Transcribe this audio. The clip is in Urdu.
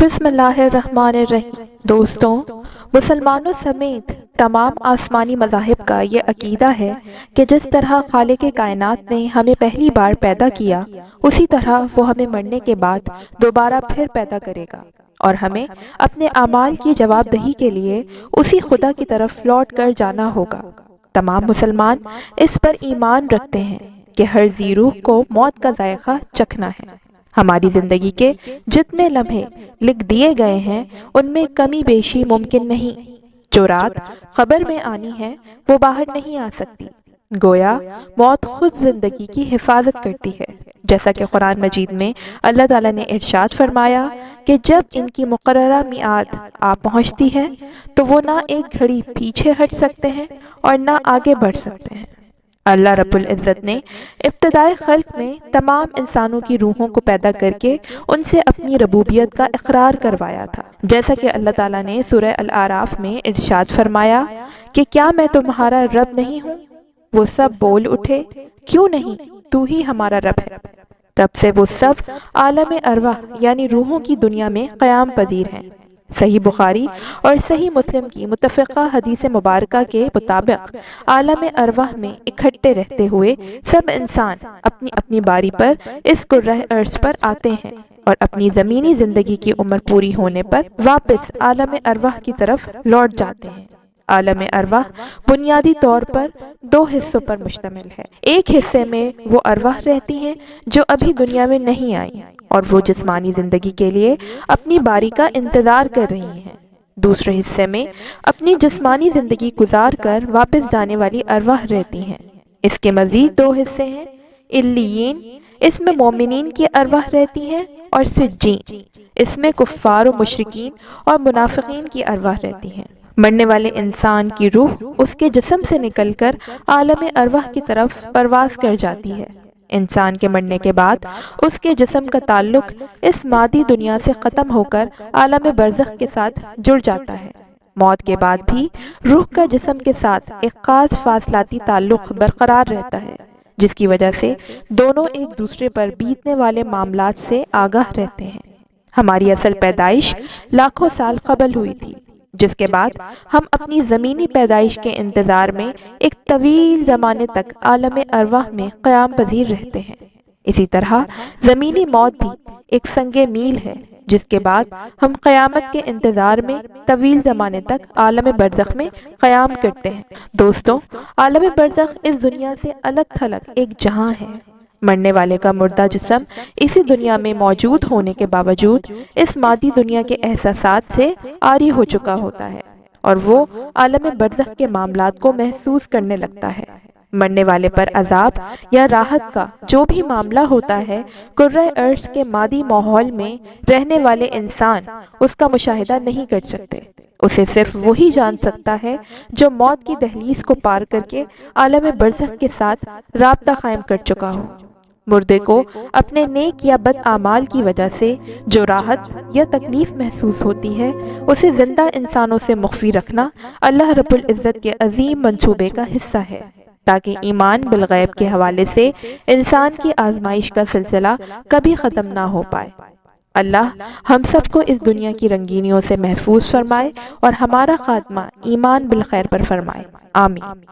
بسم اللہ الرحمن الرحیم۔ دوستوں، مسلمانوں سمیت تمام آسمانی مذاہب کا یہ عقیدہ ہے کہ جس طرح خالق کائنات نے ہمیں پہلی بار پیدا کیا، اسی طرح وہ ہمیں مرنے کے بعد دوبارہ پھر پیدا کرے گا اور ہمیں اپنے اعمال کی جواب دہی کے لیے اسی خدا کی طرف لوٹ کر جانا ہوگا۔ تمام مسلمان اس پر ایمان رکھتے ہیں کہ ہر ذی روح کو موت کا ذائقہ چکھنا ہے۔ ہماری زندگی کے جتنے لمحے لکھ دیے گئے ہیں ان میں کمی بیشی ممکن نہیں۔ جو رات قبر میں آنی ہے وہ باہر نہیں آ سکتی، گویا موت خود زندگی کی حفاظت کرتی ہے، جیسا کہ قرآن مجید میں اللہ تعالیٰ نے ارشاد فرمایا کہ جب ان کی مقررہ میعاد آ پہنچتی ہے تو وہ نہ ایک گھڑی پیچھے ہٹ سکتے ہیں اور نہ آگے بڑھ سکتے ہیں۔ اللہ رب العزت نے ابتدائے خلق میں تمام انسانوں کی روحوں کو پیدا کر کے ان سے اپنی ربوبیت کا اقرار کروایا تھا، جیسا کہ اللہ تعالیٰ نے سورہ الاعراف میں ارشاد فرمایا کہ کیا میں تمہارا رب نہیں ہوں؟ وہ سب بول اٹھے، کیوں نہیں، تو ہی ہمارا رب ہے۔ تب سے وہ سب عالم ارواح یعنی روحوں کی دنیا میں قیام پذیر ہیں۔ صحیح بخاری اور صحیح مسلم کی متفقہ حدیث مبارکہ کے مطابق عالم ارواح میں اکٹھے رہتے ہوئے سب انسان اپنی اپنی باری پر اس کرۂ ارض پر آتے ہیں اور اپنی زمینی زندگی کی عمر پوری ہونے پر واپس عالم ارواح کی طرف لوٹ جاتے ہیں۔ عالم ارواح بنیادی طور پر دو حصوں پر مشتمل ہے۔ ایک حصے میں وہ ارواح رہتی ہیں جو ابھی دنیا میں نہیں آئی اور وہ جسمانی زندگی کے لیے اپنی باری کا انتظار کر رہی ہیں۔ دوسرے حصے میں اپنی جسمانی زندگی گزار کر واپس جانے والی ارواح رہتی ہیں۔ اس کے مزید دو حصے ہیں، علیین، اس میں مومنین کی ارواح رہتی ہیں، اور سجین، اس میں کفار و مشرکین اور منافقین کی ارواح رہتی ہیں۔ مرنے والے انسان کی روح اس کے جسم سے نکل کر عالم ارواح کی طرف پرواز کر جاتی ہے۔ انسان کے مرنے کے بعد اس کے جسم کا تعلق اس مادی دنیا سے ختم ہو کر عالم برزخ کے ساتھ جڑ جاتا ہے۔ موت کے بعد بھی روح کا جسم کے ساتھ ایک خاص فاصلاتی تعلق برقرار رہتا ہے، جس کی وجہ سے دونوں ایک دوسرے پر بیتنے والے معاملات سے آگاہ رہتے ہیں۔ ہماری اصل پیدائش لاکھوں سال قبل ہوئی تھی، جس کے بعد ہم اپنی زمینی پیدائش کے انتظار میں ایک طویل زمانے تک عالم ارواح میں قیام پذیر رہتے ہیں۔ اسی طرح زمینی موت بھی ایک سنگ میل ہے، جس کے بعد ہم قیامت کے انتظار میں طویل زمانے تک عالم برزخ میں قیام کرتے ہیں۔ دوستوں، عالم برزخ اس دنیا سے الگ تھلگ ایک جہاں ہے۔ مرنے والے کا مردہ جسم اسی دنیا میں موجود ہونے کے باوجود اس مادی دنیا کے احساسات سے عاری ہو چکا ہوتا ہے اور وہ عالم برزخ کے معاملات کو محسوس کرنے لگتا ہے۔ مرنے والے پر عذاب یا راحت کا جو بھی معاملہ ہوتا ہے، کرۂ ارض کے مادی ماحول میں رہنے والے انسان اس کا مشاہدہ نہیں کر سکتے۔ اسے صرف وہی جان سکتا ہے جو موت کی دہلیز کو پار کر کے عالم برزخ کے ساتھ رابطہ قائم کر چکا ہو۔ مردے کو اپنے نیک یا بد اعمال کی وجہ سے جو راحت یا تکلیف محسوس ہوتی ہے، اسے زندہ انسانوں سے مخفی رکھنا اللہ رب العزت کے عظیم منصوبے کا حصہ ہے، تاکہ ایمان بالغیب کے حوالے سے انسان کی آزمائش کا سلسلہ کبھی ختم نہ ہو پائے۔ اللہ ہم سب کو اس دنیا کی رنگینیوں سے محفوظ فرمائے اور ہمارا خاتمہ ایمان بالخیر پر فرمائے، آمین۔